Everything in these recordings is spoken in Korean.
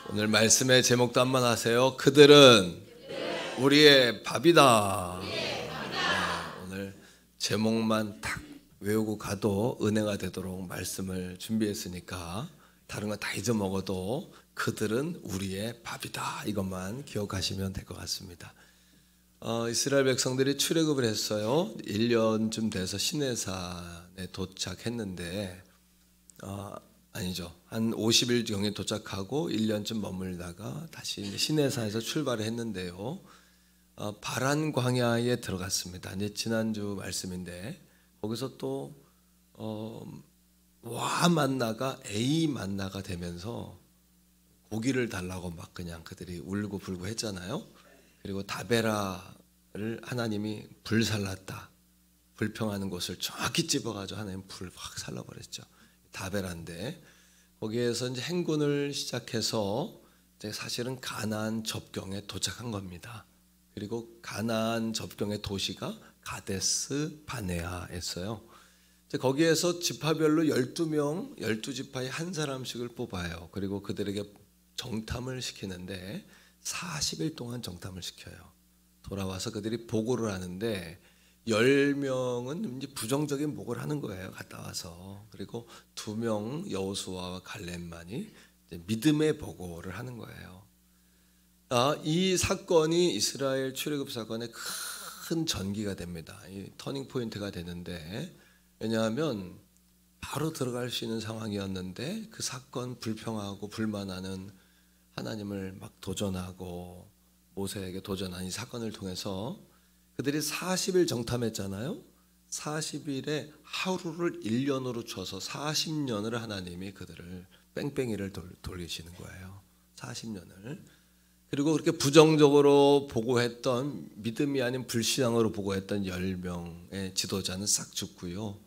오늘 말씀의 제목도 한번 하세요. 그들은 우리의 밥이다. 오늘 제목만 딱 외우고 가도 은혜가 되도록 말씀을 준비했으니까 다른 건 다 잊어먹어도 그들은 우리의 밥이다. 이것만 기억하시면 될 것 같습니다. 이스라엘 백성들이 출애굽을 했어요. 1년쯤 돼서 시내산에 도착했는데 아니죠. 한 50일 경에 도착하고 1년쯤 머물다가 다시 시내산에서 출발을 했는데요. 바란 광야에 들어갔습니다. 이제 지난주 말씀인데 거기서 또 와 만나가 에이 만나가 되면서 고기를 달라고 막 그냥 그들이 울고 불고 했잖아요. 그리고 다베라를 하나님이 불살랐다. 불평하는 곳을 정확히 집어가지고 하나님 불 확 살라버렸죠. 다베라인데 거기에서 이제 행군을 시작해서 이제 사실은 가나안 접경에 도착한 겁니다. 그리고 가나안 접경의 도시가 가데스 바네아였어요. 거기에서 지파별로 12명, 12지파에 한 사람씩을 뽑아요. 그리고 그들에게 정탐을 시키는데 40일 동안 정탐을 시켜요. 돌아와서 그들이 보고를 하는데 10명은 이제 부정적인 보고를 하는 거예요. 갔다 와서. 그리고 2명 여호수아와 갈렙만이 믿음의 보고를 하는 거예요. 이 사건이 이스라엘 출애굽 사건의 큰 전기가 됩니다. 이 터닝 포인트가 되는데 왜냐하면 바로 들어갈 수 있는 상황이었는데 그 사건 불평하고 불만하는 하나님을 막 도전하고 모세에게 도전한 이 사건을 통해서 그들이 40일 정탐했잖아요. 40일에 하루를 1년으로 쳐서 40년을 하나님이 그들을 뺑뺑이를 돌리시는 거예요. 40년을. 그리고 그렇게 부정적으로 보고했던 믿음이 아닌 불신앙으로 보고했던 10명의 지도자는 싹 죽고요.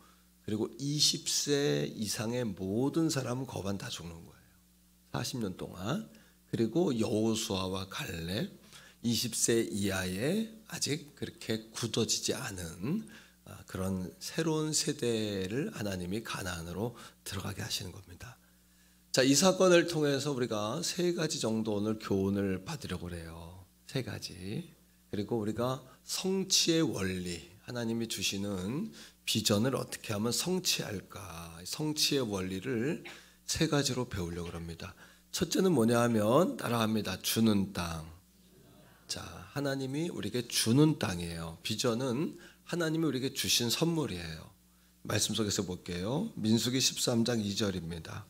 그리고 20세 이상의 모든 사람은 거반 다 죽는 거예요. 40년 동안. 그리고 여호수아와 갈렙 20세 이하의 아직 그렇게 굳어지지 않은 그런 새로운 세대를 하나님이 가나안으로 들어가게 하시는 겁니다. 자, 이 사건을 통해서 우리가 3가지 정도 오늘 교훈을 받으려고 해요. 3가지. 그리고 우리가 성취의 원리, 하나님이 주시는 비전을 어떻게 하면 성취할까? 성취의 원리를 3가지로 배우려고 합니다. 첫째는 뭐냐 하면 따라합니다. 주는 땅. 자, 하나님이 우리에게 주는 땅이에요. 비전은 하나님이 우리에게 주신 선물이에요. 말씀 속에서 볼게요. 민수기 13장 2절입니다.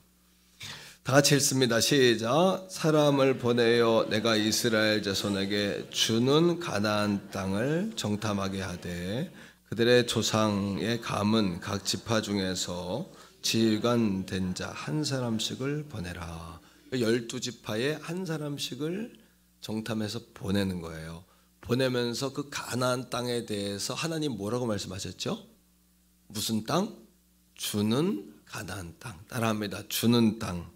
다 같이 읽습니다. 시작. 사람을 보내어 내가 이스라엘 자손에게 주는 가나안 땅을 정탐하게 하되 그들의 조상의 감은 각 지파 중에서 지휘관 된 자 한 사람씩을 보내라. 12지파에 한 사람씩을 정탐해서 보내는 거예요. 보내면서 그 가나안 땅에 대해서 하나님 뭐라고 말씀하셨죠? 무슨 땅? 주는 가나안 땅. 따라합니다. 주는 땅.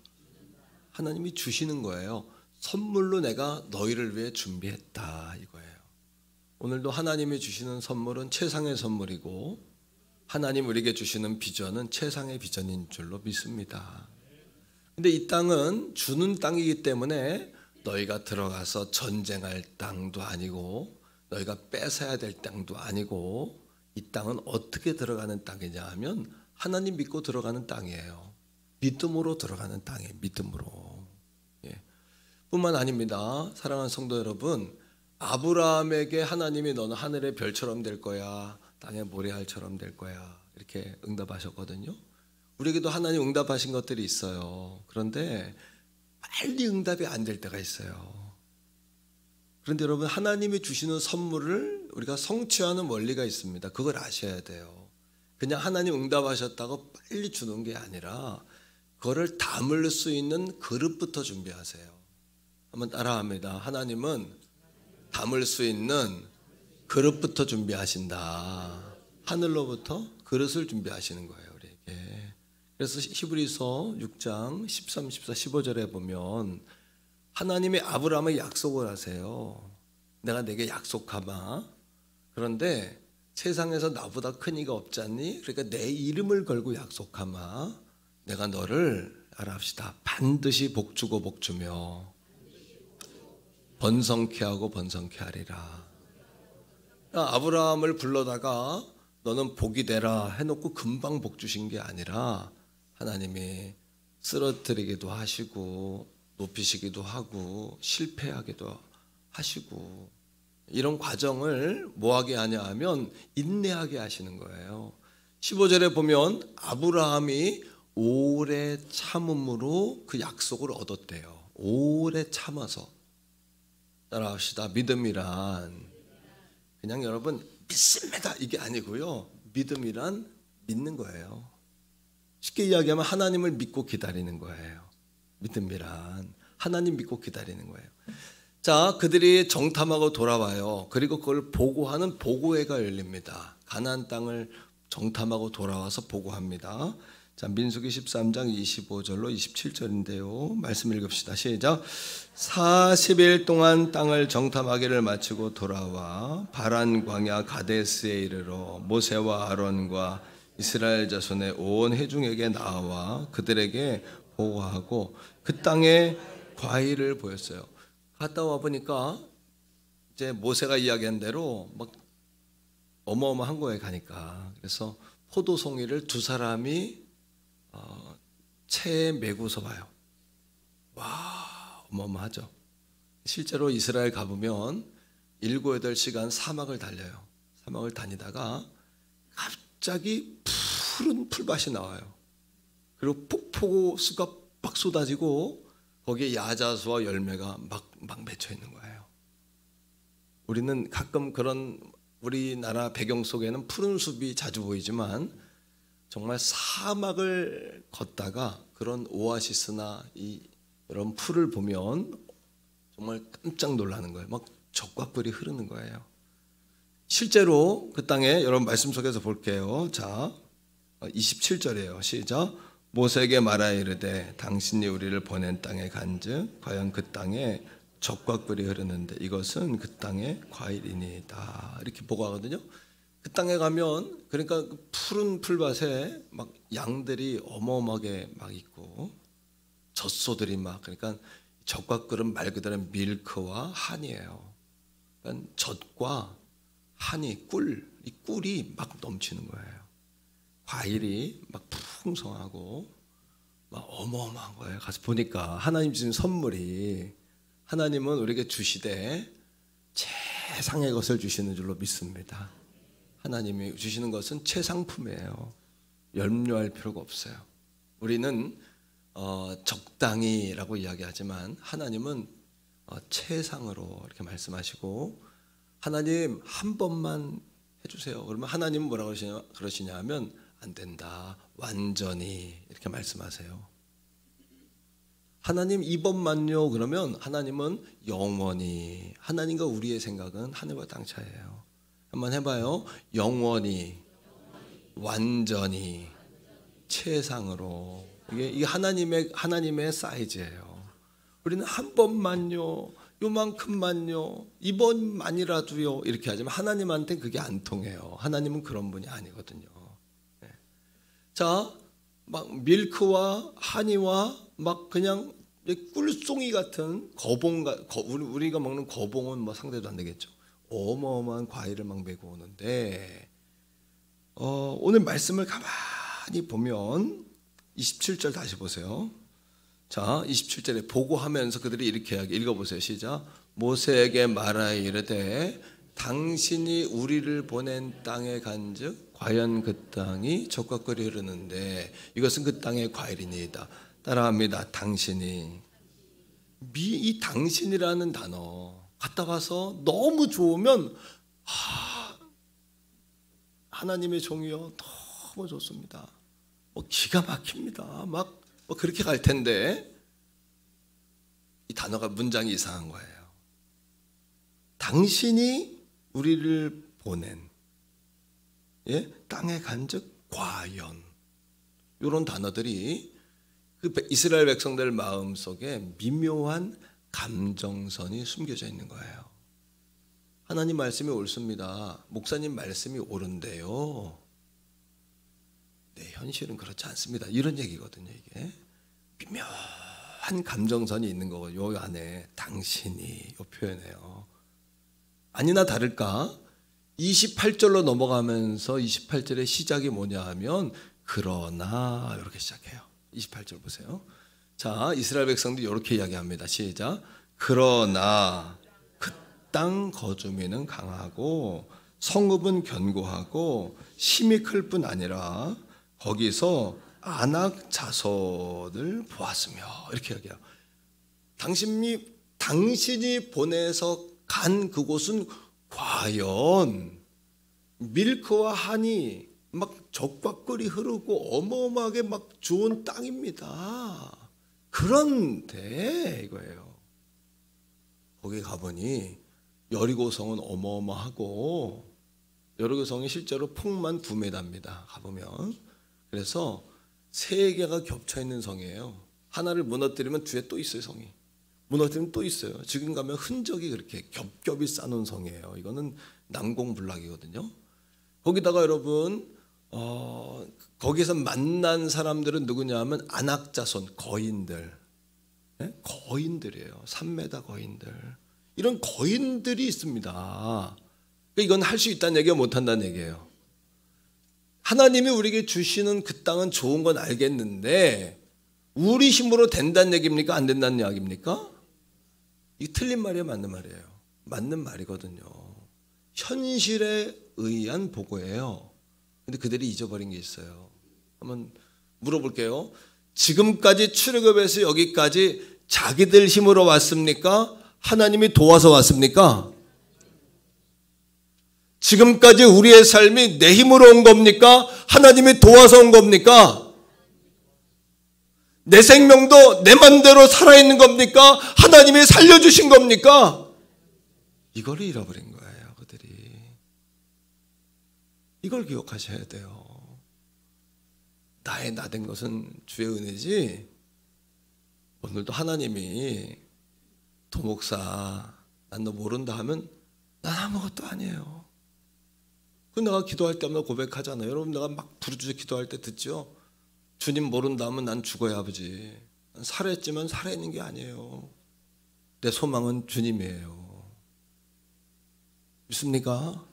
하나님이 주시는 거예요. 선물로 내가 너희를 위해 준비했다 이거예요. 오늘도 하나님이 주시는 선물은 최상의 선물이고 하나님 우리에게 주시는 비전은 최상의 비전인 줄로 믿습니다. 근데 이 땅은 주는 땅이기 때문에 너희가 들어가서 전쟁할 땅도 아니고 너희가 뺏어야 될 땅도 아니고 이 땅은 어떻게 들어가는 땅이냐 하면 하나님 믿고 들어가는 땅이에요. 믿음으로 들어가는 땅이에요. 믿음으로. 예. 뿐만 아닙니다. 사랑하는 성도 여러분, 아브라함에게 하나님이 너는 하늘의 별처럼 될 거야. 땅의 모래알처럼 될 거야. 이렇게 응답하셨거든요. 우리에게도 하나님 응답하신 것들이 있어요. 그런데 빨리 응답이 안 될 때가 있어요. 그런데 여러분, 하나님이 주시는 선물을 우리가 성취하는 원리가 있습니다. 그걸 아셔야 돼요. 그냥 하나님 응답하셨다고 빨리 주는 게 아니라 그거를 담을 수 있는 그릇부터 준비하세요. 한번 따라합니다. 하나님은 담을 수 있는 그릇부터 준비하신다. 하늘로부터 그릇을 준비하시는 거예요, 우리에게. 그래서 히브리서 6장 13, 14, 15절에 보면 하나님이 아브라함에 약속을 하세요. 내가 내게 약속하마. 그런데 세상에서 나보다 큰 이가 없지 않니? 그러니까 내 이름을 걸고 약속하마. 내가 너를 알아합시다. 반드시 복주고 복주며 번성케 하고 번성케 하리라. 아브라함을 불러다가 너는 복이 되라 해놓고 금방 복 주신 게 아니라 하나님이 쓰러뜨리기도 하시고 높이시기도 하고 실패하기도 하시고 이런 과정을 뭐하게 하냐 하면 인내하게 하시는 거예요. 15절에 보면 아브라함이 오래 참음으로 그 약속을 얻었대요. 오래 참아서. 따라합시다. 믿음이란 그냥 여러분 믿습니다 이게 아니고요. 믿음이란 믿는 거예요. 쉽게 이야기하면 하나님을 믿고 기다리는 거예요. 믿음이란 하나님 믿고 기다리는 거예요. 자, 그들이 정탐하고 돌아와요. 그리고 그걸 보고하는 보고회가 열립니다. 가나안 땅을 정탐하고 돌아와서 보고합니다. 자, 민수기 13장 25절로 27절인데요. 말씀 읽읍시다. 시작. 40일 동안 땅을 정탐하기를 마치고 돌아와 바란 광야 가데스에 이르러 모세와 아론과 이스라엘 자손의 온 회중에게 나와 그들에게 보고하고 그 땅에 과일을 보였어요. 갔다 와 보니까 이제 모세가 이야기한 대로 막 어마어마한 거에 가니까 그래서 포도송이를 두 사람이 채에 메고서 봐요. 와, 어마어마하죠. 실제로 이스라엘 가보면 7, 8시간 사막을 달려요. 사막을 다니다가 갑자기 푸른 풀밭이 나와요. 그리고 폭포수가 막 쏟아지고 거기에 야자수와 열매가 막 맺혀 있는 거예요. 우리는 가끔 그런 우리나라 배경 속에는 푸른 숲이 자주 보이지만 정말 사막을 걷다가 그런 오아시스나 이런 풀을 보면 정말 깜짝 놀라는 거예요. 막 적과꿀이 흐르는 거예요. 실제로 그 땅에 여러분 말씀 속에서 볼게요. 자, 27절이에요. 시작. 모세에게 말하여 이르되 당신이 우리를 보낸 땅에 간즉 과연 그 땅에 적과 꿀이 흐르는데 이것은 그 땅의 과일이니이다. 이렇게 보고하거든요. 그 땅에 가면 그러니까 푸른 풀밭에 막 양들이 어마어마하게 막 있고 젖소들이 막 그러니까 적과 꿀은 말 그대로 밀크와 한이에요. 그러니까 젖과 한이 이 꿀이 막 넘치는 거예요. 과일이 막 풍성하고 막 어마어마한 거예요. 가서 보니까 하나님 주신 선물이 하나님은 우리에게 주시되 최상의 것을 주시는 줄로 믿습니다. 하나님이 주시는 것은 최상품이에요. 염려할 필요가 없어요. 우리는 적당히라고 이야기하지만 하나님은 최상으로 이렇게 말씀하시고 하나님 한 번만 해주세요. 그러면 하나님은 뭐라고 그러시냐 하면 안 된다. 완전히 이렇게 말씀하세요. 하나님 이번만요. 그러면 하나님은 영원히. 하나님과 우리의 생각은 하늘과 땅 차이예요. 한번 해봐요. 영원히, 완전히, 최상으로. 이게 하나님의 사이즈예요. 우리는 한 번만요. 요만큼만요. 이번만이라도요. 이렇게 하지만 하나님한테 그게 안 통해요. 하나님은 그런 분이 아니거든요. 자, 막 밀크와 하니와 막 그냥 꿀송이 같은 우리가 먹는 거봉은 뭐 상대도 안 되겠죠. 어마어마한 과일을 막 메고 오는데 오늘 말씀을 가만히 보면 27절 다시 보세요. 자, 27절에 보고하면서 그들이 이렇게 읽어보세요. 시작. 모세에게 말하여 이르되 당신이 우리를 보낸 땅에 간즉 과연 그 땅이 적과 꿀이 흐르는데 이것은 그 땅의 과일이니이다. 따라합니다. 당신이. 이 당신이라는 단어 갔다 와서 너무 좋으면 하나님의 종이요 너무 좋습니다. 기가 막힙니다. 막 그렇게 갈 텐데 이 단어가 문장이 이상한 거예요. 당신이 우리를 보낸 땅에 간즉 과연 이런 단어들이 그 이스라엘 백성들 마음속에 미묘한 감정선이 숨겨져 있는 거예요. 하나님 말씀이 옳습니다. 목사님 말씀이 옳은데요. 네, 현실은 그렇지 않습니다. 이런 얘기거든요. 이게 묘한 감정선이 있는 거고, 요 안에 당신이 요 표현이에요. 아니나 다를까 28절로 넘어가면서 28절의 시작이 뭐냐 하면 그러나 이렇게 시작해요. 28절 보세요. 자, 이스라엘 백성들이 이렇게 이야기합니다. 시작. 그러나 그 땅 거주민은 강하고 성읍은 견고하고 힘이 클 뿐 아니라 거기서 아낙 자손을 보았으며, 이렇게 이야기해요. 당신이 보내서 간 그곳은 과연 밀크와 한이 막 젖과 꿀이 흐르고 어마어마하게 막 좋은 땅입니다. 그런데 이거예요. 거기 가보니 여리고성은 어마어마하고, 여리고성이 실제로 폭만 9m입니다. 가보면. 그래서 세 개가 겹쳐 있는 성이에요. 하나를 무너뜨리면 뒤에 또 있어요. 성이 무너뜨리면 또 있어요. 지금 가면 흔적이 그렇게 겹겹이 쌓는 성이에요. 이거는 난공불락이거든요. 거기다가 여러분 거기서 만난 사람들은 누구냐 하면 안악자손, 거인들. 네? 거인들이에요. 3m 거인들. 이런 거인들이 있습니다. 이건 할 수 있다는 얘기가 못한다는 얘기예요. 하나님이 우리에게 주시는 그 땅은 좋은 건 알겠는데 우리 힘으로 된다는 얘기입니까? 안 된다는 이야기입니까? 이 틀린 말이에요? 맞는 말이에요? 맞는 말이거든요. 현실에 의한 보고예요. 근데 그들이 잊어버린 게 있어요. 한번 물어볼게요. 지금까지 출애굽에서 여기까지 자기들 힘으로 왔습니까? 하나님이 도와서 왔습니까? 지금까지 우리의 삶이 내 힘으로 온 겁니까? 하나님이 도와서 온 겁니까? 내 생명도 내 맘대로 살아있는 겁니까? 하나님이 살려주신 겁니까? 이걸 잃어버린 거예요, 그들이. 이걸 기억하셔야 돼요. 나의 나된 것은 주의 은혜지. 오늘도 하나님이 도목사 난 너 모른다 하면 난 아무것도 아니에요. 그 내가 기도할 때마다 고백하잖아요. 여러분, 내가 막 부르짖어 기도할 때 듣죠? 주님 모른다 하면 난 죽어야 아버지. 난 살아있지만 살아있는 게 아니에요. 내 소망은 주님이에요. 믿습니까?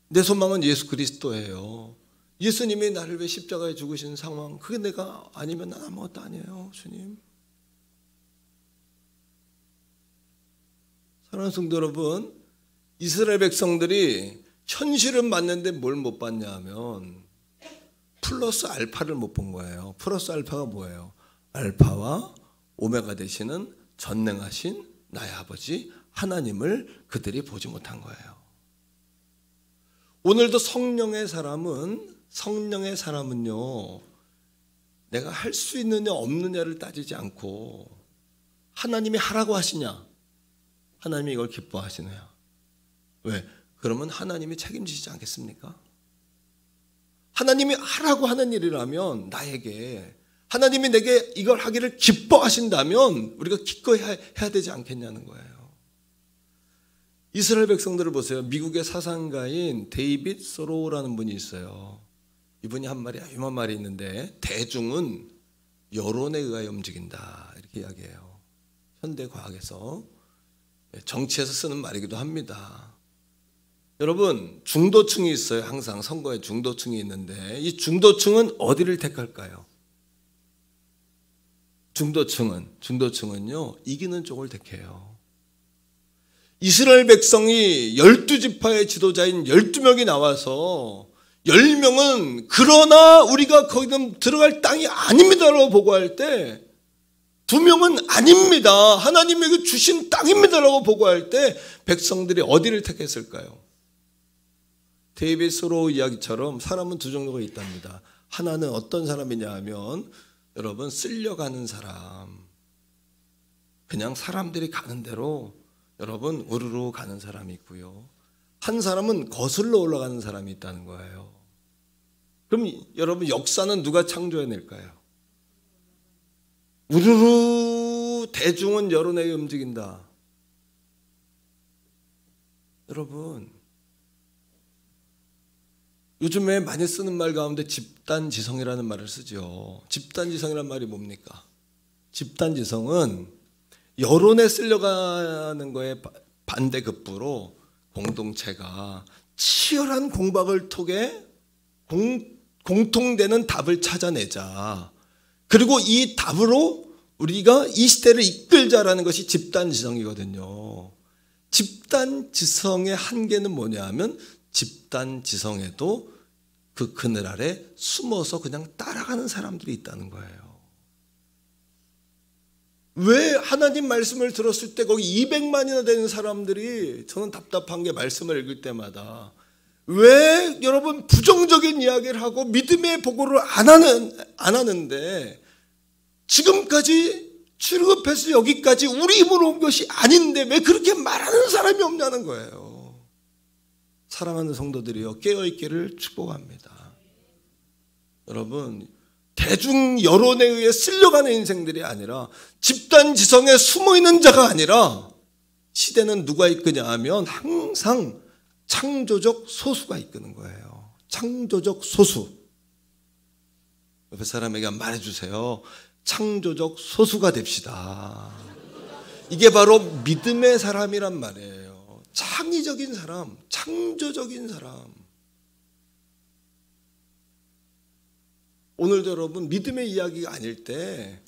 내 소망은 예수 그리스도예요. 예수님이 나를 위해 십자가에 죽으신 상황, 그게 내가 아니면 난 아무것도 아니에요. 주님. 사랑하는 성도 여러분, 이스라엘 백성들이 현실은 맞는데 뭘 못 봤냐 하면 플러스 알파를 못 본 거예요. 플러스 알파가 뭐예요? 알파와 오메가 되시는 전능하신 나의 아버지 하나님을 그들이 보지 못한 거예요. 오늘도 성령의 사람은요, 내가 할 수 있느냐 없느냐를 따지지 않고 하나님이 하라고 하시냐, 하나님이 이걸 기뻐하시느냐. 왜? 그러면 하나님이 책임지지 않겠습니까? 하나님이 하라고 하는 일이라면 나에게, 하나님이 내게 이걸 하기를 기뻐하신다면 우리가 기꺼이 해야 되지 않겠냐는 거예요. 이스라엘 백성들을 보세요. 미국의 사상가인 데이빗 소로우라는 분이 있어요. 이분이 한 말이 유명한 말이 있는데, 대중은 여론에 의하여 움직인다, 이렇게 이야기해요. 현대 과학에서, 정치에서 쓰는 말이기도 합니다. 여러분, 중도층이 있어요. 항상 선거에 중도층이 있는데 이 중도층은 어디를 택할까요? 중도층은요, 이기는 쪽을 택해요. 이스라엘 백성이 12지파의 지도자인 12명이 나와서 10명은 그러나 우리가 거기 들어갈 땅이 아닙니다라고 보고할 때, 2명은 아닙니다, 하나님에게 주신 땅입니다라고 보고할 때 백성들이 어디를 택했을까요? 데이빗 소로우 이야기처럼 사람은 두 종류가 있답니다. 하나는 어떤 사람이냐 하면, 여러분, 쓸려가는 사람, 그냥 사람들이 가는 대로 여러분 우르르 가는 사람이 있고요. 한 사람은 거슬러 올라가는 사람이 있다는 거예요. 그럼 여러분, 역사는 누가 창조해낼까요? 우르르 대중은 여론에 의해 움직인다. 여러분, 요즘에 많이 쓰는 말 가운데 집단지성이라는 말을 쓰죠. 집단지성이라는 말이 뭡니까? 집단지성은 여론에 쓸려가는 거에 반대급부로 공동체가 치열한 공박을 통해 공통되는 답을 찾아내자. 그리고 이 답으로 우리가 이 시대를 이끌자라는 것이 집단지성이거든요. 집단지성의 한계는 뭐냐 하면 집단지성에도 그 그늘 아래 숨어서 그냥 따라가는 사람들이 있다는 거예요. 왜 하나님 말씀을 들었을 때 거기 200만이나 되는 사람들이, 저는 답답한 게 말씀을 읽을 때마다 왜 여러분 부정적인 이야기를 하고 믿음의 보고를 안 하는데 지금까지 출애굽해서 여기까지 우리 힘으로 온 것이 아닌데 왜 그렇게 말하는 사람이 없냐는 거예요. 사랑하는 성도들이여, 깨어있기를 축복합니다. 여러분, 대중 여론에 의해 쓸려가는 인생들이 아니라 집단 지성에 숨어있는 자가 아니라 시대는 누가 이끄냐 하면 항상 창조적 소수가 이끄는 거예요. 창조적 소수. 옆에 사람에게 말해주세요. 창조적 소수가 됩시다. 이게 바로 믿음의 사람이란 말이에요. 창의적인 사람, 창조적인 사람. 오늘도 여러분 믿음의 이야기가 아닐 때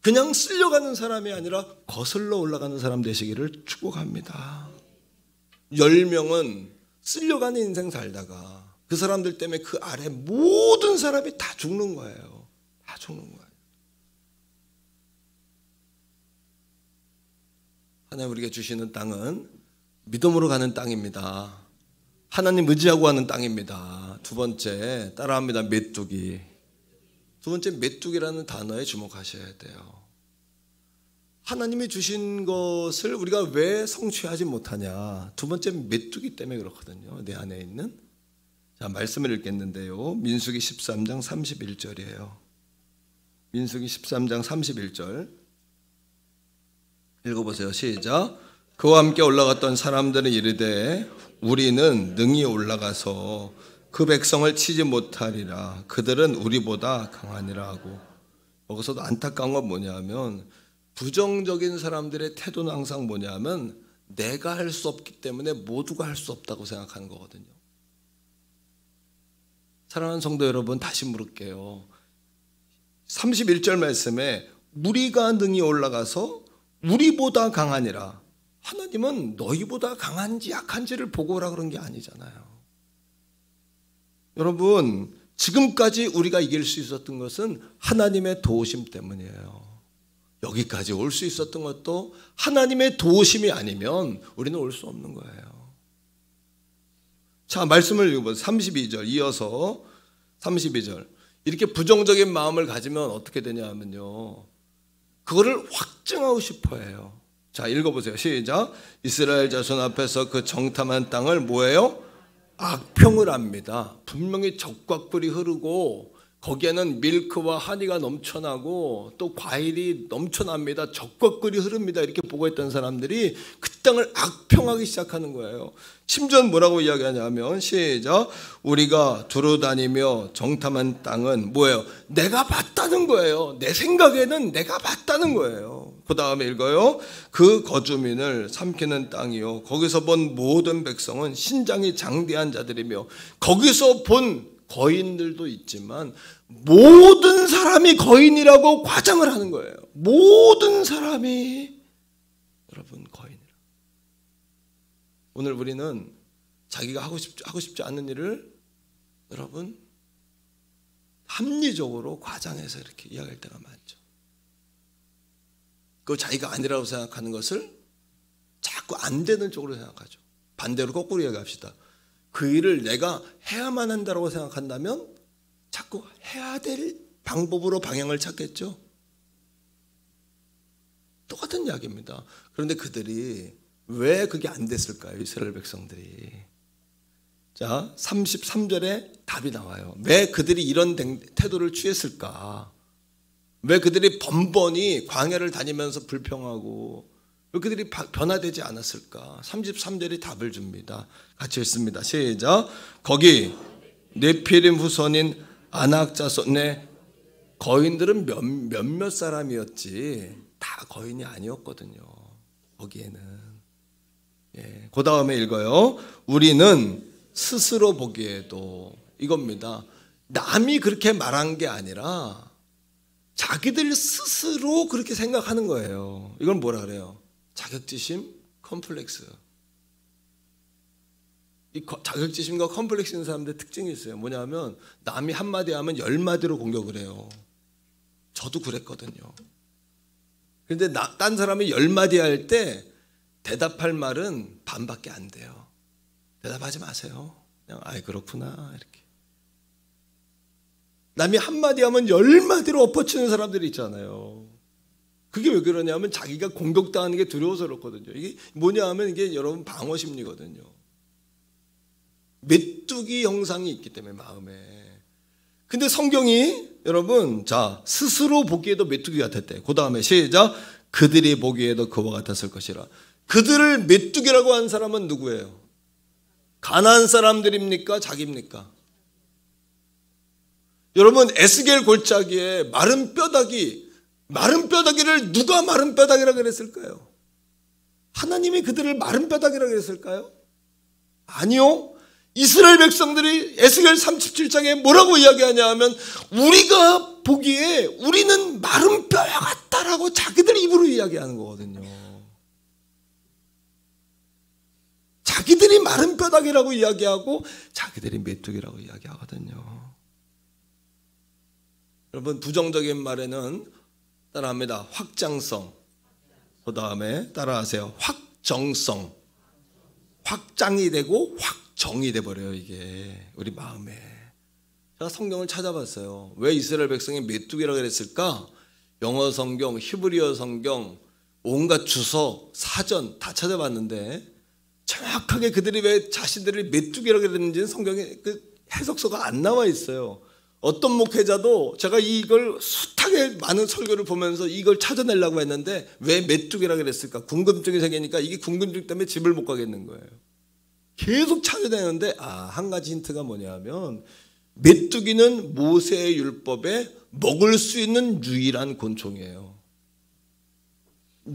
그냥 쓸려가는 사람이 아니라 거슬러 올라가는 사람 되시기를 축복합니다. 10명은 쓸려가는 인생 살다가 그 사람들 때문에 그 아래 모든 사람이 다 죽는 거예요. 다 죽는 거예요. 하나님 우리에게 주시는 땅은 믿음으로 가는 땅입니다. 하나님 의지하고 하는 땅입니다. 두 번째, 따라합니다. 메뚜기. 두 번째, 메뚜기라는 단어에 주목하셔야 돼요. 하나님이 주신 것을 우리가 왜 성취하지 못하냐. 두 번째, 메뚜기 때문에 그렇거든요. 내 안에 있는. 자, 말씀을 읽겠는데요. 민수기 13장 31절이에요. 민수기 13장 31절 읽어보세요. 시작. 그와 함께 올라갔던 사람들은 이르되 우리는 능히 올라가서 그 백성을 치지 못하리라. 그들은 우리보다 강하니라 하고. 여기서도 안타까운 건 뭐냐면 부정적인 사람들의 태도는 항상 뭐냐면 내가 할 수 없기 때문에 모두가 할 수 없다고 생각하는 거거든요. 사랑하는 성도 여러분, 다시 물을게요. 31절 말씀에 우리가 능히 올라가서 우리보다 강하니라. 하나님은 너희보다 강한지 약한지를 보고 오라 그런 게 아니잖아요. 여러분, 지금까지 우리가 이길 수 있었던 것은 하나님의 도우심 때문이에요. 여기까지 올 수 있었던 것도 하나님의 도우심이 아니면 우리는 올 수 없는 거예요. 자, 말씀을 읽어보세요. 32절 이어서 32절. 이렇게 부정적인 마음을 가지면 어떻게 되냐 하면요, 그거를 확증하고 싶어 해요. 자, 읽어보세요. 시작. 이스라엘 자손 앞에서 그 정탐한 땅을 뭐예요? 악평을 합니다. 분명히 적과 꿀이 흐르고 거기에는 밀크와 하니가 넘쳐나고 또 과일이 넘쳐납니다. 적과 꿀이 흐릅니다. 이렇게 보고 있던 사람들이 그 땅을 악평하기 시작하는 거예요. 심지어 뭐라고 이야기하냐면 시작. 우리가 두루다니며 정탐한 땅은 뭐예요? 내가 봤다는 거예요. 내 생각에는 내가 봤다는 거예요. 그 다음에 읽어요. 그 거주민을 삼키는 땅이요, 거기서 본 모든 백성은 신장이 장대한 자들이며. 거기서 본 거인들도 있지만 모든 사람이 거인이라고 과장을 하는 거예요. 모든 사람이 여러분 거인이라. 오늘 우리는 자기가 하고 싶지 않는 일을 여러분 합리적으로 과장해서 이렇게 이야기할 때가 많죠. 그 자기가 아니라고 생각하는 것을 자꾸 안 되는 쪽으로 생각하죠. 반대로 거꾸로 이야기합시다. 그 일을 내가 해야만 한다고 생각한다면 자꾸 해야 될 방법으로 방향을 찾겠죠. 똑같은 이야기입니다. 그런데 그들이 왜 그게 안 됐을까요? 이스라엘 백성들이. 자, 33절에 답이 나와요. 왜 그들이 이런 태도를 취했을까? 왜 그들이 번번이 광야를 다니면서 불평하고 왜 그들이 변화되지 않았을까? 33절이 답을 줍니다. 같이 읽습니다. 시작. 거기 네피림 후손인 아낙 자손의 거인들은 몇몇 사람이었지 다 거인이 아니었거든요. 거기에는. 예, 그 다음에 읽어요. 우리는 스스로 보기에도 이겁니다. 남이 그렇게 말한 게 아니라 자기들 스스로 그렇게 생각하는 거예요. 이건 뭐라 그래요? 자격지심, 컴플렉스. 이 자격지심과 컴플렉스 있는 사람들의 특징이 있어요. 뭐냐면 남이 한마디 하면 10마디로 공격을 해요. 저도 그랬거든요. 그런데 딴 사람이 10마디 할 때 대답할 말은 반밖에 안 돼요. 대답하지 마세요. 그냥 아이 그렇구나 이렇게. 남이 한마디 하면 10마디로 엎어치는 사람들이 있잖아요. 그게 왜 그러냐면 자기가 공격당하는 게 두려워서 그렇거든요. 이게 뭐냐 하면 이게 여러분 방어 심리거든요. 메뚜기 형상이 있기 때문에 마음에. 근데 성경이 여러분 자 스스로 보기에도 메뚜기 같았대. 그 다음에 시작. 그들이 보기에도 그와 같았을 것이라. 그들을 메뚜기라고 한 사람은 누구예요? 가나안 사람들입니까? 자기입니까? 여러분 에스겔 골짜기에 마른 뼈다귀를 누가 마른 뼈다귀라고 그랬을까요? 하나님이 그들을 마른 뼈다귀라고 그랬을까요? 아니요. 이스라엘 백성들이 에스겔 37장에 뭐라고 이야기하냐 하면 우리가 보기에 우리는 마른 뼈야 같다라고 자기들 입으로 이야기하는 거거든요. 자기들이 마른 뼈다귀라고 이야기하고 자기들이 메뚜기라고 이야기하거든요. 여러분 부정적인 말에는 따라합니다. 확장성. 그 다음에 따라하세요. 확정성. 확장이 되고 확정이 돼버려요. 이게 우리 마음에. 제가 성경을 찾아봤어요. 왜 이스라엘 백성이 메뚜기라고 그랬을까? 영어 성경, 히브리어 성경, 온갖 주석, 사전 다 찾아봤는데 정확하게 그들이 왜 자신들을 메뚜기라고 그랬는지는 성경에 그 해석서가 안 나와 있어요. 어떤 목회자도 제가 이걸 숱하게 많은 설교를 보면서 이걸 찾아내려고 했는데 왜 메뚜기라고 그랬을까? 궁금증이 생기니까 이게 궁금증 때문에 집을 못 가겠는 거예요. 계속 찾아내는데 한 가지 힌트가 뭐냐면 메뚜기는 모세의 율법에 먹을 수 있는 유일한 곤충이에요.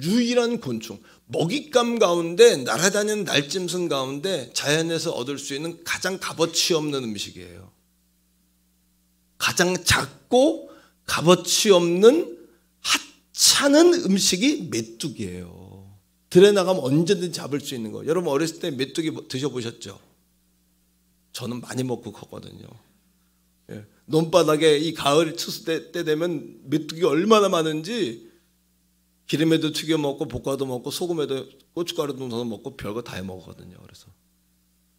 유일한 곤충. 먹잇감 가운데 날아다니는 날짐승 가운데 자연에서 얻을 수 있는 가장 값어치 없는 음식이에요. 가장 작고 값어치 없는 하찮은 음식이 메뚜기예요. 들에 나가면 언제든지 잡을 수 있는 거. 여러분 어렸을 때 메뚜기 드셔보셨죠? 저는 많이 먹고 컸거든요. 예. 논바닥에 이 가을 추수 때 되면 메뚜기가 얼마나 많은지 기름에도 튀겨 먹고 볶아도 먹고 소금에도 고춧가루도 넣어서 먹고 별거 다 해 먹었거든요. 그래서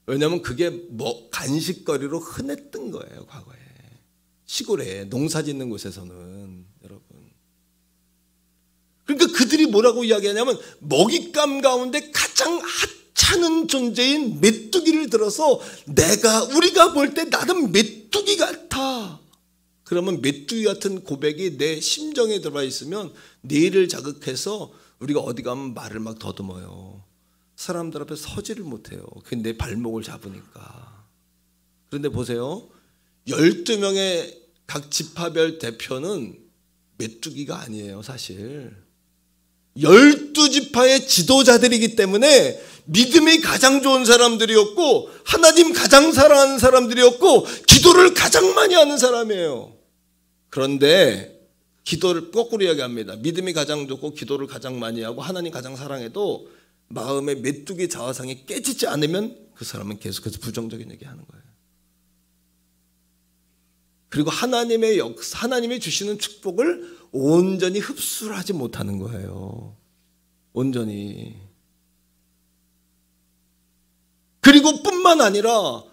왜냐하면 그게 간식거리로 흔했던 거예요. 과거에 시골에 농사짓는 곳에서는. 여러분 그러니까 그들이 뭐라고 이야기하냐면 먹잇감 가운데 가장 하찮은 존재인 메뚜기를 들어서 우리가 볼 때 나는 메뚜기 같아. 그러면 메뚜기 같은 고백이 내 심정에 들어가 있으면 뇌를 자극해서 우리가 어디 가면 말을 막 더듬어요. 사람들 앞에 서지를 못해요. 그게 내 발목을 잡으니까. 그런데 보세요. 12명의 각 지파별 대표는 메뚜기가 아니에요. 사실 12지파의 지도자들이기 때문에 믿음이 가장 좋은 사람들이었고 하나님 가장 사랑하는 사람들이었고 기도를 가장 많이 하는 사람이에요. 그런데 기도를 거꾸로 이야기합니다. 믿음이 가장 좋고 기도를 가장 많이 하고 하나님 가장 사랑해도 마음의 메뚜기 자화상이 깨지지 않으면 그 사람은 계속해서 부정적인 얘기하는 거예요. 그리고 하나님이 주시는 축복을 온전히 흡수를 하지 못하는 거예요. 온전히. 그리고 뿐만 아니라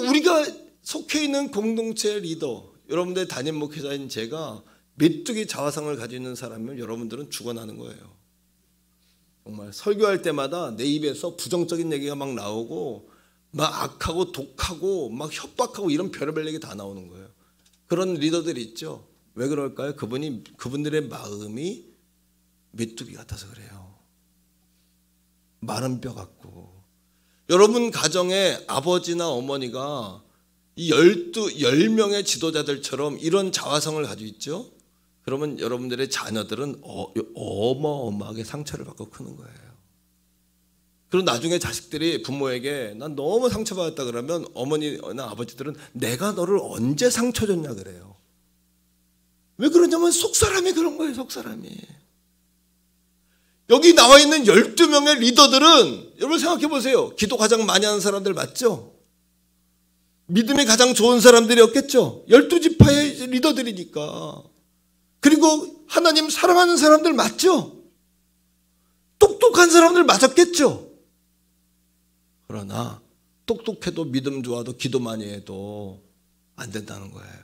우리가 속해 있는 공동체 리더, 여러분들 담임 목회자인 제가 메뚜기 자화상을 가지고 있는 사람이면 여러분들은 죽어나는 거예요. 정말 설교할 때마다 내 입에서 부정적인 얘기가 막 나오고 막 악하고 독하고 막 협박하고 이런 별의별 얘기 다 나오는 거예요. 그런 리더들이 있죠. 왜 그럴까요? 그분들의 마음이 메뚜기 같아서 그래요. 마른 뼈 같고. 여러분 가정에 아버지나 어머니가 이 10명의 지도자들처럼 이런 자화성을 가지고 있죠. 그러면 여러분들의 자녀들은 어마어마하게 상처를 받고 크는 거예요. 그리고 나중에 자식들이 부모에게 난 너무 상처받았다 그러면 어머니나 아버지들은 내가 너를 언제 상처 줬냐 그래요. 왜 그러냐면 속사람이 그런 거예요. 속사람이. 여기 나와 있는 12명의 리더들은 여러분 생각해 보세요. 기도 가장 많이 하는 사람들 맞죠? 믿음이 가장 좋은 사람들이었겠죠? 12지파의 리더들이니까. 그리고 하나님 사랑하는 사람들 맞죠? 똑똑한 사람들 맞았겠죠? 그러나 똑똑해도 믿음 좋아도 기도 많이 해도 안 된다는 거예요.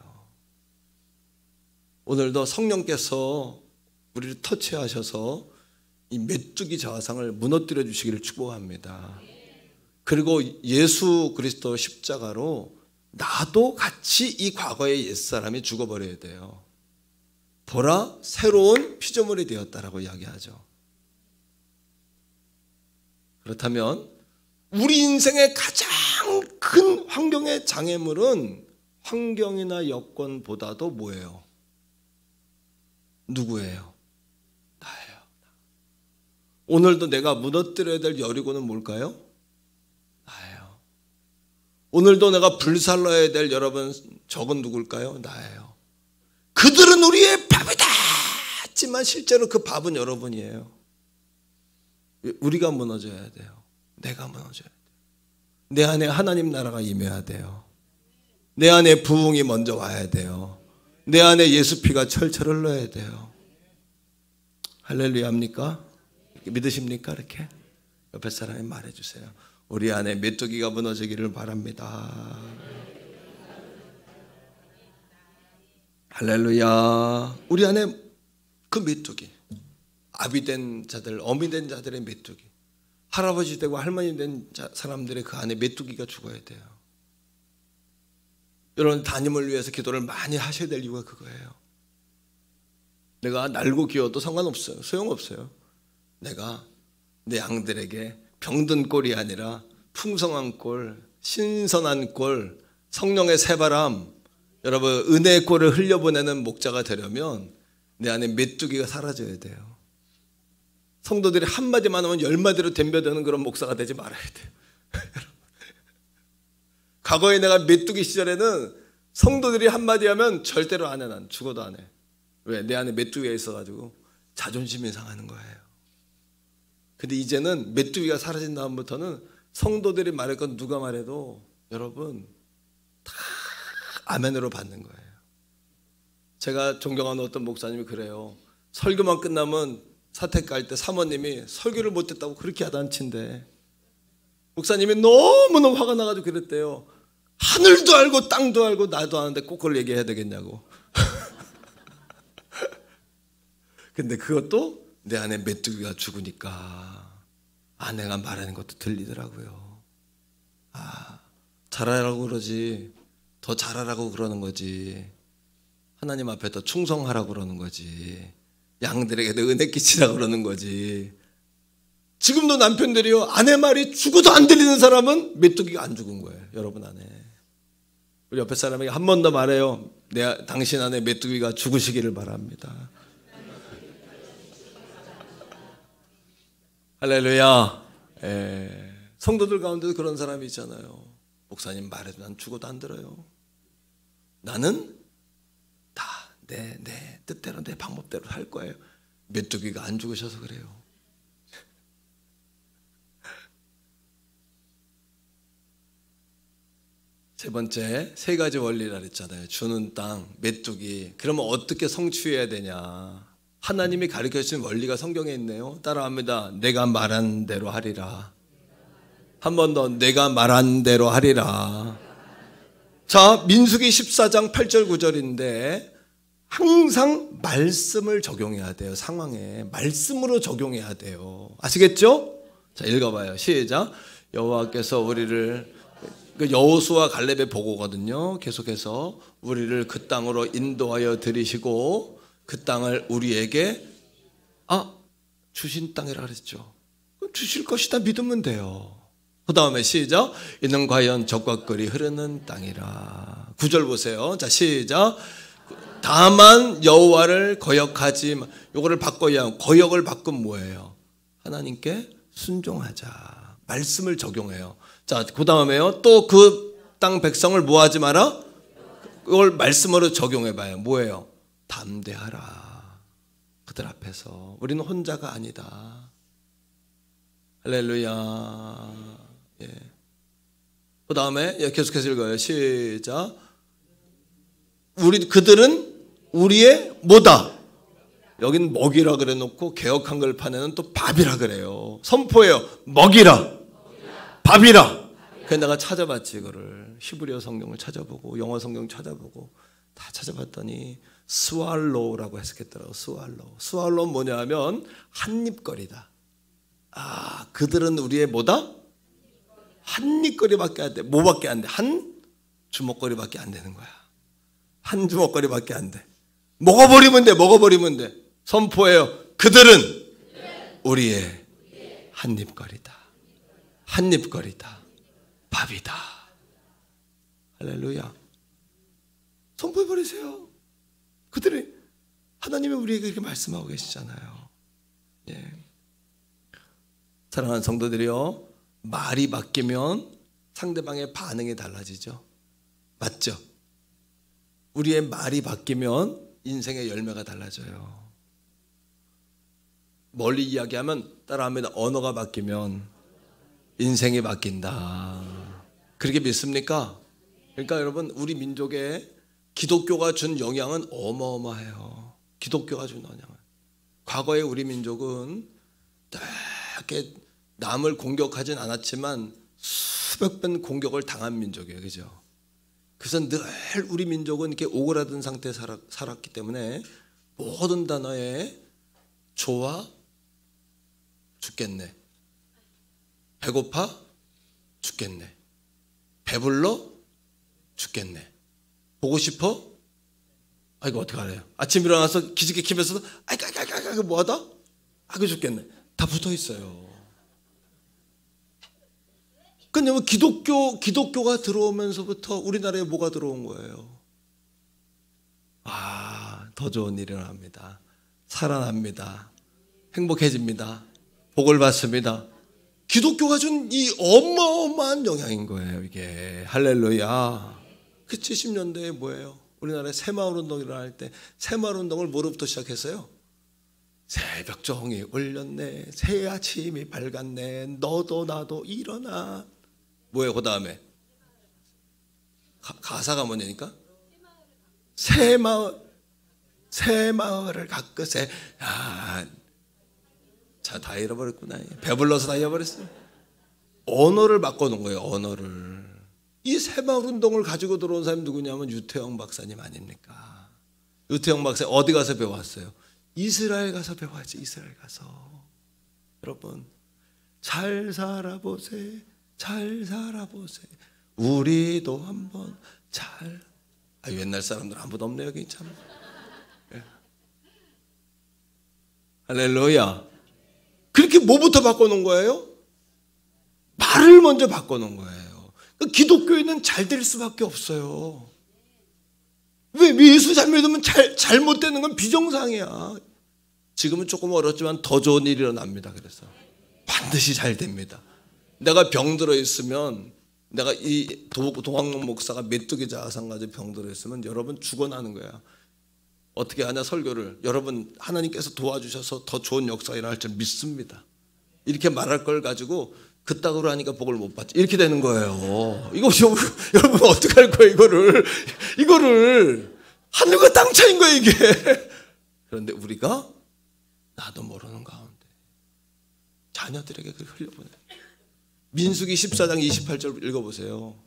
오늘도 성령께서 우리를 터치하셔서 이 메뚜기 자화상을 무너뜨려 주시기를 축복합니다. 그리고 예수 그리스도 십자가로 나도 같이 이 과거의 옛사람이 죽어버려야 돼요. 보라 새로운 피조물이 되었다라고 이야기하죠. 그렇다면 우리 인생의 가장 큰 환경의 장애물은 환경이나 여건보다도 뭐예요? 누구예요? 나예요. 오늘도 내가 무너뜨려야 될 여리고는 뭘까요? 나예요. 오늘도 내가 불살라야 될 여러분 적은 누굴까요? 나예요. 그들은 우리의 밥이다 했지만 실제로 그 밥은 여러분이에요. 우리가 무너져야 돼요. 내가 무너져야 돼요. 내 안에 하나님 나라가 임해야 돼요. 내 안에 부흥이 먼저 와야 돼요. 내 안에 예수 피가 철철 흘러야 돼요. 할렐루야입니까? 믿으십니까? 이렇게 옆에 사람이 말해주세요. 우리 안에 메뚜기가 무너지기를 바랍니다. 할렐루야. 우리 안에 그 메뚜기, 아비 된 자들, 어미 된 자들의 메뚜기, 할아버지 되고 할머니 된 사람들의 그 안에 메뚜기가 죽어야 돼요. 여러분 담임을 위해서 기도를 많이 하셔야 될 이유가 그거예요. 내가 날고 기어도 상관없어요. 소용없어요. 내가 내 양들에게 병든 꼴이 아니라 풍성한 꼴, 신선한 꼴, 성령의 새바람, 여러분 은혜의 꼴을 흘려보내는 목자가 되려면 내 안에 메뚜기가 사라져야 돼요. 성도들이 한마디만 하면 10마디로 덤벼드는 그런 목사가 되지 말아야 돼요. 과거에 내가 메뚜기 시절에는 성도들이 한마디 하면 절대로 안 해. 난 죽어도 안 해. 왜? 내 안에 메뚜기가 있어가지고 자존심이 상하는 거예요. 근데 이제는 메뚜기가 사라진 다음부터는 성도들이 말했건 누가 말해도 여러분 다 아멘으로 받는 거예요. 제가 존경하는 어떤 목사님이 그래요. 설교만 끝나면 사택 갈 때 사모님이 설교를 못했다고 그렇게 야단친대. 목사님이 너무너무 화가 나가지고 그랬대요. 하늘도 알고 땅도 알고 나도 아는데 꼭 그걸 얘기해야 되겠냐고. 근데 그것도 내 안에 메뚜기가 죽으니까 아내가 말하는 것도 들리더라고요. 아, 잘하라고 그러지. 더 잘하라고 그러는 거지. 하나님 앞에 더 충성하라고 그러는 거지. 양들에게 더 은혜 끼치라고 그러는 거지. 지금도 남편들이요, 아내 말이 죽어도 안 들리는 사람은 메뚜기가 안 죽은 거예요. 여러분 안에. 우리 옆에 사람에게 한 번 더 말해요. 당신 안에 메뚜기가 죽으시기를 바랍니다. 할렐루야. 성도들 가운데도 그런 사람이 있잖아요. 목사님 말해도 난 죽어도 안 들어요. 나는 다 내 뜻대로 내 방법대로 할 거예요. 메뚜기가 안 죽으셔서 그래요. 세 번째, 세 가지 원리라 그랬잖아요. 주는 땅, 메뚜기. 그러면 어떻게 성취해야 되냐? 하나님이 가르쳐주신 원리가 성경에 있네요. 따라합니다. 내가 말한 대로 하리라. 한 번 더, 내가 말한 대로 하리라. 자, 민수기 14장 8절 9절인데 항상 말씀을 적용해야 돼요. 상황에 말씀으로 적용해야 돼요. 아시겠죠? 자, 읽어봐요. 시작. 여호와께서 우리를, 여호수아 갈렙의 보고거든요. 계속해서 우리를 그 땅으로 인도하여 들이시고 그 땅을 우리에게 주신 땅이라 그랬죠. 주실 것이다 믿으면 돼요. 그 다음에 시작. 이는 과연 젖과 꿀이 흐르는 땅이라. 9절 보세요. 자, 시작. 다만 여호와를 거역하지 마. 요거를 바꿔야, 거역을 바꾸면 뭐예요? 하나님께 순종하자. 말씀을 적용해요. 자, 그 다음에요. 또 그 땅 백성을 뭐 하지 마라? 그걸 말씀으로 적용해 봐요. 뭐예요? 담대하라. 그들 앞에서. 우리는 혼자가 아니다. 할렐루야. 예. 그 다음에 계속해서 읽어요. 시작. 그들은 우리의 뭐다? 여긴 먹이라 그래 놓고 개역 한글판에는 또 밥이라 그래요. 선포해요. 먹이라. 밥이라. 그래서 내가 찾아봤지. 이거를 히브리어 성경을 찾아보고 영어 성경 찾아보고 다 찾아봤더니 스왈로우라고 해석했더라고. 스왈로우는 뭐냐 하면 한입거리다. 아, 그들은 우리의 뭐다? 한입거리밖에 안 돼. 뭐밖에 안 돼? 한 주먹거리밖에 안 되는 거야. 한 주먹거리밖에 안 돼. 먹어버리면 돼. 선포해요. 그들은 우리의 한입거리다. 밥이다. 할렐루야. 선포해버리세요. 그들이 하나님이 우리에게 이렇게 말씀하고 계시잖아요. 예. 사랑하는 성도들이요, 말이 바뀌면 상대방의 반응이 달라지죠. 맞죠? 우리의 말이 바뀌면 인생의 열매가 달라져요. 멀리 이야기하면 따라합니다. 언어가 바뀌면 인생이 바뀐다. 그렇게 믿습니까? 그러니까 여러분, 우리 민족에 기독교가 준 영향은 어마어마해요. 기독교가 준 영향은. 과거에 우리 민족은 이렇게 남을 공격하진 않았지만 수백 번 공격을 당한 민족이에요. 그죠? 그래서 늘 우리 민족은 이렇게 오그라든 상태에 살았기 때문에 모든 단어에 좋아 죽겠네, 배고파 죽겠네, 배불러 죽겠네, 보고 싶어? 이거 어떡하래요? 아침 일어나서 기지개 키면서도 아이고 뭐하다? 아이고 죽겠네. 다 붙어 있어요. 근데 뭐 기독교가 들어오면서부터 우리나라에 뭐가 들어온 거예요? 더 좋은 일이 일어납니다. 살아납니다. 행복해집니다. 복을 받습니다. 기독교가 준 이 어마어마한 영향인 거예요, 이게. 할렐루야. 그 70년대에 뭐예요? 우리나라에 새마을운동이 일어날 때 새마을운동을 뭐로부터 시작했어요? 새벽 종이 울렸네, 새 아침이 밝았네, 너도 나도 일어나. 뭐예요? 그 다음에 가사가 뭐냐니까? 새마을을 가꾸세. 자, 다 잃어버렸구나. 배불러서 다 잃어버렸어요. 언어를 바꿔놓은 거예요. 언어를. 이 새마을운동을 가지고 들어온 사람이 누구냐면 유태영 박사님 아닙니까? 유태영 박사 어디 가서 배웠어요? 이스라엘 가서 배워야지. 이스라엘 가서. 여러분, 잘 살아보세, 잘 살아보세, 우리도 한번 잘. 옛날 사람들 아무도 없네 여기 참. 예. 할렐루야. 그렇게 뭐부터 바꿔놓은 거예요? 말을 먼저 바꿔놓은 거예요. 기독교인은 잘 될 수밖에 없어요. 왜 예수 잘 믿으면 잘못되는 건 비정상이야. 지금은 조금 어렵지만 더 좋은 일이 일어납니다. 그래서 반드시 잘 됩니다. 내가 병들어 있으면, 내가 이 동학농 목사가 메뚜기 자아상 가지고 병들어 있으면 여러분 죽어나는 거야. 어떻게 하냐? 설교를. 여러분, 하나님께서 도와주셔서 더 좋은 역사가 일어날 줄 믿습니다. 이렇게 말할 걸 가지고 그따구로 하니까 복을 못 받지. 이렇게 되는 거예요. 이거 여러분 어떡할 거예요? 이거를 하늘과 땅 차이인 거예요, 이게. 그런데 우리가 나도 모르는 가운데 자녀들에게 그걸 흘려보내요. 민수기 14장 28절 읽어보세요.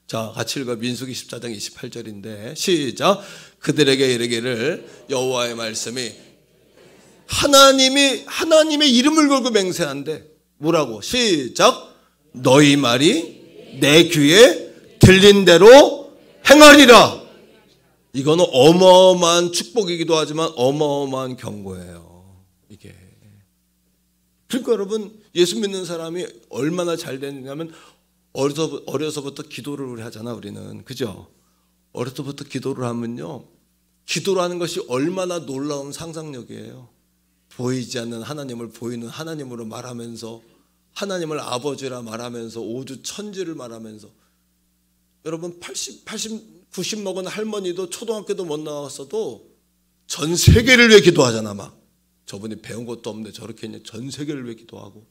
자, 같이 읽어. 민수기 14장 28절인데 시작. 그들에게 이르기를 여호와의 말씀이, 하나님의 이름을 걸고 맹세한대. 뭐라고? 시작. 너희 말이 내 귀에 들린 대로 행하리라. 이거는 어마어마한 축복이기도 하지만 어마어마한 경고예요. 이게 그러니까 여러분, 예수 믿는 사람이 얼마나 잘 되느냐면 어려서부터 기도를 우리 하잖아, 우리는. 그죠? 어려서부터 기도를 하면요, 기도라는 것이 얼마나 놀라운 상상력이에요. 보이지 않는 하나님을 보이는 하나님으로 말하면서, 하나님을 아버지라 말하면서, 우주 천지를 말하면서. 여러분, 80, 90 먹은 할머니도 초등학교도 못 나왔어도 전 세계를 위해 기도하잖아. 막 저분이 배운 것도 없는데 저렇게 이제 전 세계를 위해 기도하고.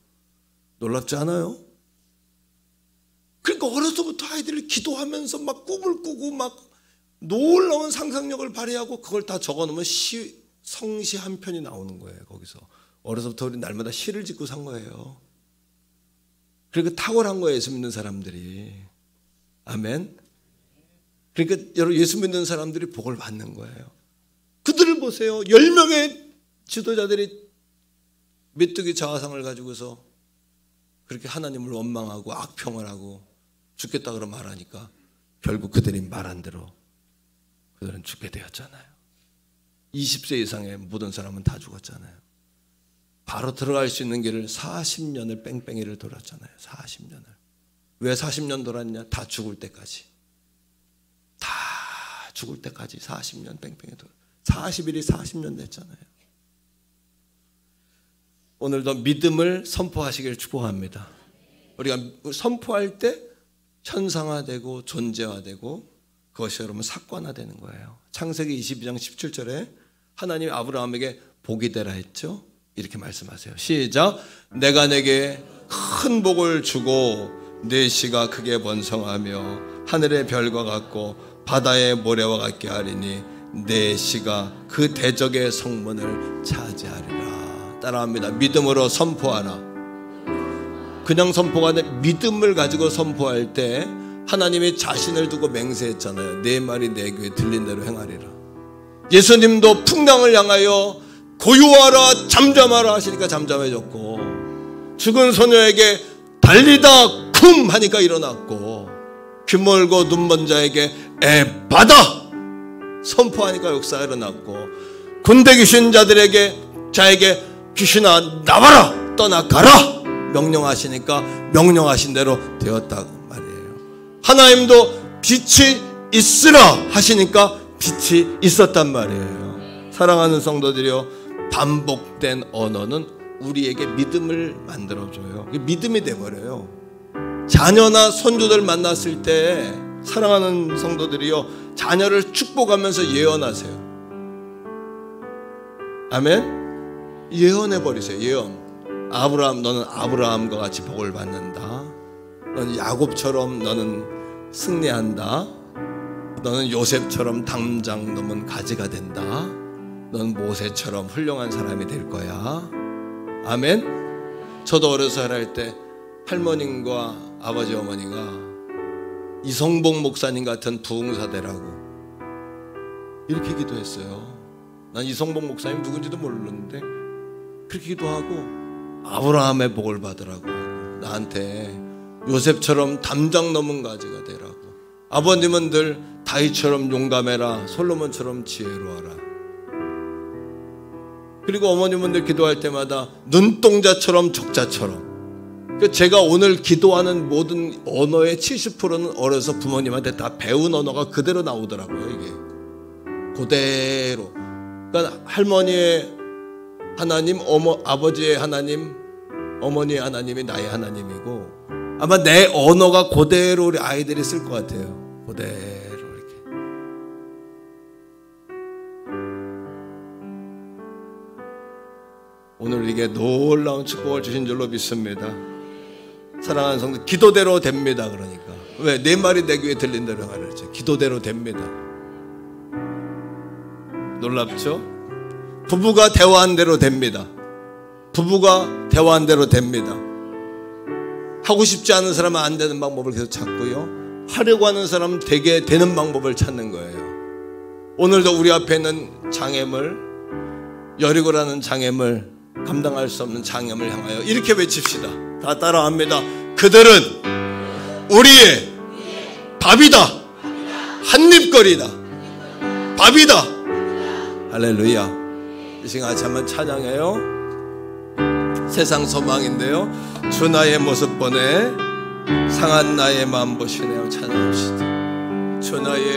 놀랍지 않아요? 그러니까 어려서부터 아이들이 기도하면서 막 꿈을 꾸고 막 놀라운 상상력을 발휘하고 그걸 다 적어놓으면 성시 한 편이 나오는 거예요. 거기서 어려서부터 우리 날마다 시를 짓고 산 거예요. 그러니까 탁월한 거예요, 예수 믿는 사람들이. 아멘. 그러니까 여러분, 예수 믿는 사람들이 복을 받는 거예요. 그들을 보세요. 10명의 지도자들이 메뚜기 자화상을 가지고서 그렇게 하나님을 원망하고 악평을 하고 죽겠다 그러 말하니까 결국 그들이 말한 대로 그들은 죽게 되었잖아요. 20세 이상의 모든 사람은 다 죽었잖아요. 바로 들어갈 수 있는 길을 40년을 뺑뺑이를 돌았잖아요. 40년을. 왜 40년 돌았냐? 다 죽을 때까지. 다 죽을 때까지 40년 뺑뺑이 돌아. 40일이 40년 됐잖아요. 오늘도 믿음을 선포하시길 축복합니다. 우리가 선포할 때 현상화되고 존재화되고 그것이 여러분 사건화되는 거예요. 창세기 22장 17절에 하나님이 아브라함에게 복이 되라 했죠. 이렇게 말씀하세요. 시작. 내가 내게 큰 복을 주고 네 씨가 크게 번성하며 하늘의 별과 같고 바다의 모래와 같게 하리니 네 씨가 그 대적의 성문을 차지하리라. 따라합니다. 믿음으로 선포하라. 그냥 선포가 아니라 믿음을 가지고 선포할 때 하나님이 자신을 두고 맹세했잖아요. 내 말이 내 귀에 들린 대로 행하리라. 예수님도 풍랑을 향하여 고요하라 잠잠하라 하시니까 잠잠해졌고, 죽은 소녀에게 달리다 쿰 하니까 일어났고, 귀 멀고 눈 먼 자에게 에바다 선포하니까 역사가 일어났고, 군대 귀신 자에게 귀신아 나와라 떠나가라 명령하시니까 명령하신 대로 되었다 말이에요. 하나님도 빛이 있으라 하시니까 빛이 있었단 말이에요. 사랑하는 성도들이여, 반복된 언어는 우리에게 믿음을 만들어줘요. 믿음이 돼버려요. 자녀나 손주들 만났을 때 사랑하는 성도들이여, 자녀를 축복하면서 예언하세요. 아멘. 예언해버리세요. 예언. 아브라함, 너는 아브라함과 같이 복을 받는다. 너는 야곱처럼 너는 승리한다. 너는 요셉처럼 당장 넘은 가지가 된다. 너는 모세처럼 훌륭한 사람이 될 거야. 아멘. 저도 어려서 할 때 할머님과 아버지 어머니가 이성복 목사님 같은 부흥사 되라고 이렇게 기도했어요. 난 이성복 목사님 누군지도 모르는데 그렇게 기도하고 아브라함의 복을 받으라고 하고, 나한테 요셉처럼 담장 넘은 가지가 되라고. 아버님은 늘 다윗처럼 용감해라, 솔로몬처럼 지혜로워라. 그리고 어머님은 늘 기도할 때마다 눈동자처럼 적자처럼. 제가 오늘 기도하는 모든 언어의 70%는 어려서 부모님한테 다 배운 언어가 그대로 나오더라고요. 이게 그대로. 그러니까 할머니의 하나님, 아버지의 하나님, 어머니의 하나님이 나의 하나님이고, 아마 내 언어가 그대로 우리 아이들이 쓸 것 같아요. 그대로 이렇게. 오늘 우리에게 놀라운 축복을 주신 줄로 믿습니다. 사랑하는 성도, 기도대로 됩니다. 그러니까 왜? 내 말이 내 귀에 들린 대로 하랬죠. 기도대로 됩니다. 놀랍죠? 부부가 대화한 대로 됩니다. 부부가 대화한 대로 됩니다. 하고 싶지 않은 사람은 안 되는 방법을 계속 찾고요, 하려고 하는 사람은 되게 되는 방법을 찾는 거예요. 오늘도 우리 앞에 있는 장애물, 여리고라는 장애물, 감당할 수 없는 장애물 향하여 이렇게 외칩시다. 다 따라합니다. 그들은 우리의 밥이다. 한입거리다. 밥이다. 할렐루야. 이 시간 같이 한번 찬양해요. 세상 소망인데요. 주 나의 모습 보네 상한 나의 마음 보시네요. 찬양합시다. 주 나의